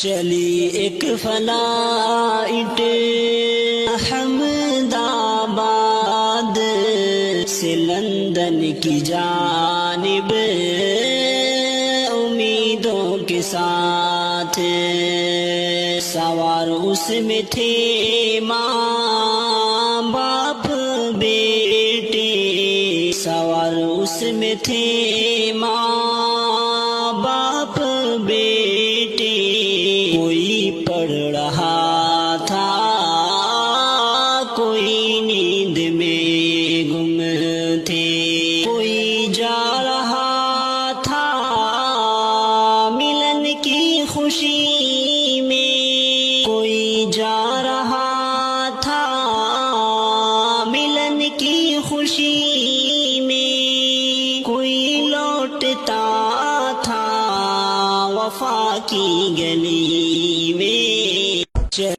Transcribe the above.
چلی ایک فلائٹ احمد آباد سے لندن کی جانب امیدوں کے ساتھ، سوار اس میں تھے ماں باپ بیٹے، سوار اس میں تھے ماں باپ بیٹے، کوئی پڑھ رہا تھا کوئی نیند میں گم تھے، کوئی جا رہا تھا ملن کی خوشی میں، کوئی جا رہا تھا ملن کی خوشی میں، کوئی لوٹتا تھا وفا کی گلی میں۔